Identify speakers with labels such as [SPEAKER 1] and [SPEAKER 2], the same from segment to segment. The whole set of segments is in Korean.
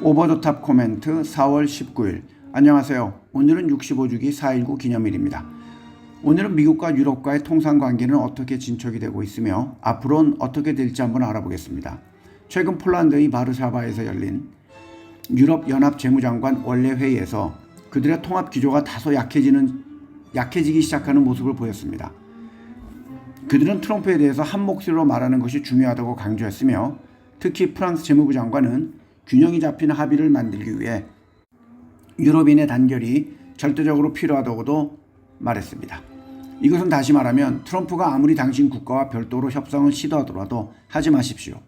[SPEAKER 1] 오버 더 탑 코멘트 4월 19일. 안녕하세요. 오늘은 65주기 4.19 기념일입니다. 오늘은 미국과 유럽과의 통상관계는 어떻게 진척이 되고 있으며 앞으로는 어떻게 될지 한번 알아보겠습니다. 최근 폴란드의 바르샤바에서 열린 유럽연합 재무장관 원내회의에서 그들의 통합 기조가 다소 약해지기 시작하는 모습을 보였습니다. 그들은 트럼프에 대해서 한 목소리로 말하는 것이 중요하다고 강조했으며 특히 프랑스 재무부 장관은 균형이 잡힌 합의를 만들기 위해 유럽인의 단결이 절대적으로 필요하다고도 말했습니다. 이것은 다시 말하면 트럼프가 아무리 당신 국가와 별도로 협상을 시도하더라도 하지 마십시오.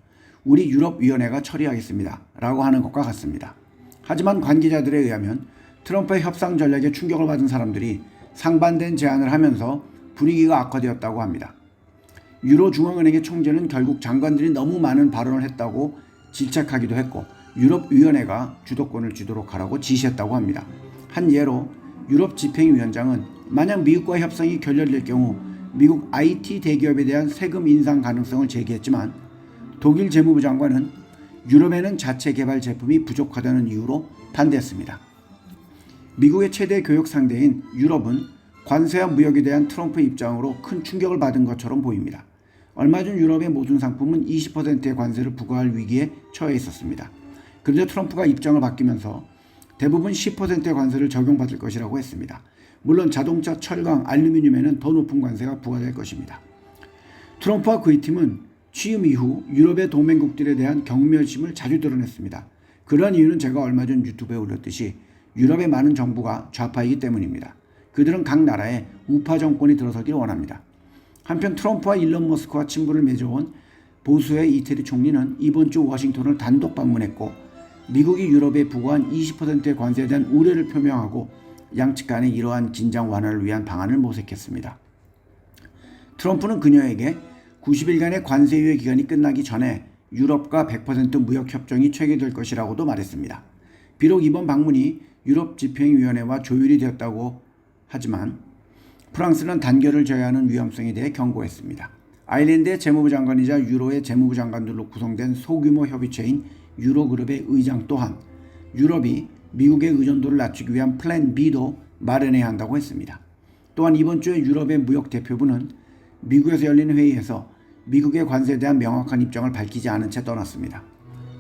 [SPEAKER 1] 우리 유럽위원회가 처리하겠습니다. 라고 하는 것과 같습니다. 하지만 관계자들에 의하면 트럼프의 협상 전략에 충격을 받은 사람들이 상반된 제안을 하면서 분위기가 악화되었다고 합니다. 유로 중앙은행의 총재는 결국 장관들이 너무 많은 발언을 했다고 질책하기도 했고 유럽위원회가 주도권을 쥐도록 하라고 지시했다고 합니다. 한 예로 유럽 집행위원장은 만약 미국과 협상이 결렬될 경우 미국 IT 대기업에 대한 세금 인상 가능성을 제기했지만 독일 재무부 장관은 유럽에는 자체 개발 제품이 부족하다는 이유로 반대했습니다. 미국의 최대 교역 상대인 유럽은 관세와 무역에 대한 트럼프의 입장으로 큰 충격을 받은 것처럼 보입니다. 얼마 전 유럽의 모든 상품은 20%의 관세를 부과할 위기에 처해 있었습니다. 그런데 트럼프가 입장을 바뀌면서 대부분 10%의 관세를 적용받을 것이라고 했습니다. 물론 자동차, 철강, 알루미늄에는 더 높은 관세가 부과될 것입니다. 트럼프와 그의 팀은 취임 이후 유럽의 동맹국들에 대한 경멸심을 자주 드러냈습니다. 그러한 이유는 제가 얼마 전 유튜브에 올렸듯이 유럽의 많은 정부가 좌파이기 때문입니다. 그들은 각 나라에 우파 정권이 들어서기를 원합니다. 한편 트럼프와 일론 머스크와 친분을 맺어온 보수의 이태리 총리는 이번 주 워싱턴을 단독 방문했고 미국이 유럽에 부과한 20%의 관세에 대한 우려를 표명하고 양측 간의 이러한 긴장 완화를 위한 방안을 모색했습니다. 트럼프는 그녀에게 90일간의 관세 유예 기간이 끝나기 전에 유럽과 100% 무역 협정이 체결될 것이라고도 말했습니다. 비록 이번 방문이 유럽 집행위원회와 조율이 되었다고 하지만 프랑스는 단결을 제외하는 위험성에 대해 경고했습니다. 아일랜드의 재무부 장관이자 유로의 재무부 장관들로 구성된 소규모 협의체인 유로그룹의 의장 또한 유럽이 미국의 의존도를 낮추기 위한 플랜 B도 마련해야 한다고 했습니다. 또한 이번 주에 유럽의 무역 대표부는 미국에서 열린 회의에서 미국의 관세에 대한 명확한 입장을 밝히지 않은 채 떠났습니다.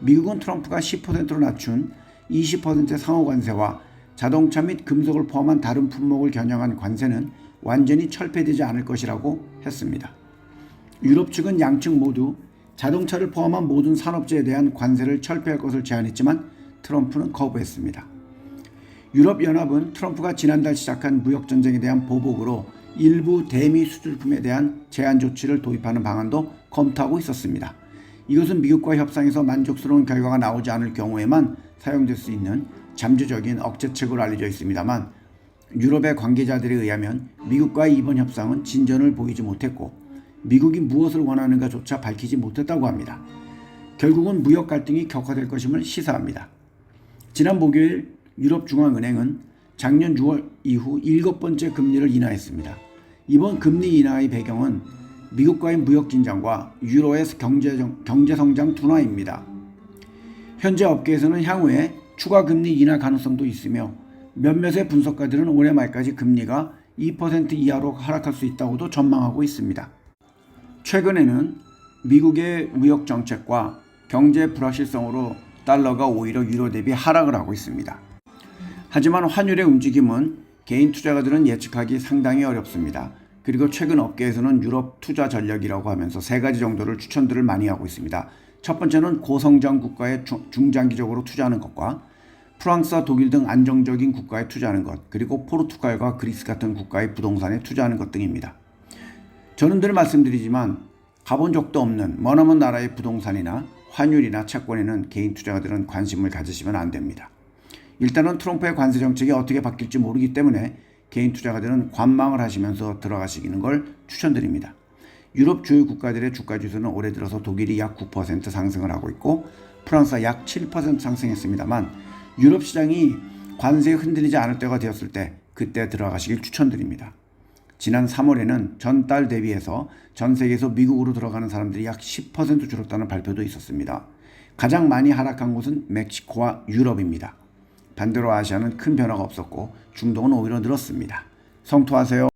[SPEAKER 1] 미국은 트럼프가 10%로 낮춘 20% 상호 관세와 자동차 및 금속을 포함한 다른 품목을 겨냥한 관세는 완전히 철폐되지 않을 것이라고 했습니다. 유럽 측은 양측 모두 자동차를 포함한 모든 산업재에 대한 관세를 철폐할 것을 제안했지만 트럼프는 거부했습니다. 유럽연합은 트럼프가 지난달 시작한 무역전쟁에 대한 보복으로 일부 대미 수출품에 대한 제한 조치를 도입하는 방안도 검토하고 있었습니다. 이것은 미국과 협상에서 만족스러운 결과가 나오지 않을 경우에만 사용될 수 있는 잠재적인 억제책으로 알려져 있습니다만 유럽의 관계자들에 의하면 미국과의 이번 협상은 진전을 보이지 못했고 미국이 무엇을 원하는가조차 밝히지 못했다고 합니다. 결국은 무역 갈등이 격화될 것임을 시사합니다. 지난 목요일 유럽중앙은행은 작년 6월 이후 7번째 금리를 인하했습니다. 이번 금리 인하의 배경은 미국과의 무역 긴장과 유로의 경제성장 둔화입니다. 현재 업계에서는 향후에 추가 금리 인하 가능성도 있으며 몇몇의 분석가들은 올해 말까지 금리가 2% 이하로 하락할 수 있다고도 전망하고 있습니다. 최근에는 미국의 무역 정책과 경제 불확실성으로 달러가 오히려 유로 대비 하락을 하고 있습니다. 하지만 환율의 움직임은 개인 투자가들은 예측하기 상당히 어렵습니다. 그리고 최근 업계에서는 유럽 투자 전략이라고 하면서 세 가지 정도를 추천들을 많이 하고 있습니다. 첫 번째는 고성장 국가에 중장기적으로 투자하는 것과 프랑스와 독일 등 안정적인 국가에 투자하는 것, 그리고 포르투갈과 그리스 같은 국가의 부동산에 투자하는 것 등입니다. 저는 늘 말씀드리지만 가본 적도 없는 머나먼 나라의 부동산이나 환율이나 채권에는 개인 투자자들은 관심을 가지시면 안 됩니다. 일단은 트럼프의 관세 정책이 어떻게 바뀔지 모르기 때문에 개인 투자자들은 관망을 하시면서 들어가시는 걸 추천드립니다. 유럽 주요 국가들의 주가 지수는 올해 들어서 독일이 약 9% 상승을 하고 있고 프랑스가 약 7% 상승했습니다만 유럽 시장이 관세에 흔들리지 않을 때가 되었을 때 그때 들어가시길 추천드립니다. 지난 3월에는 전달 대비해서 전 세계에서 미국으로 들어가는 사람들이 약 10% 줄었다는 발표도 있었습니다. 가장 많이 하락한 곳은 멕시코와 유럽입니다. 반대로 아시아는 큰 변화가 없었고 중동은 오히려 늘었습니다. 성투하세요.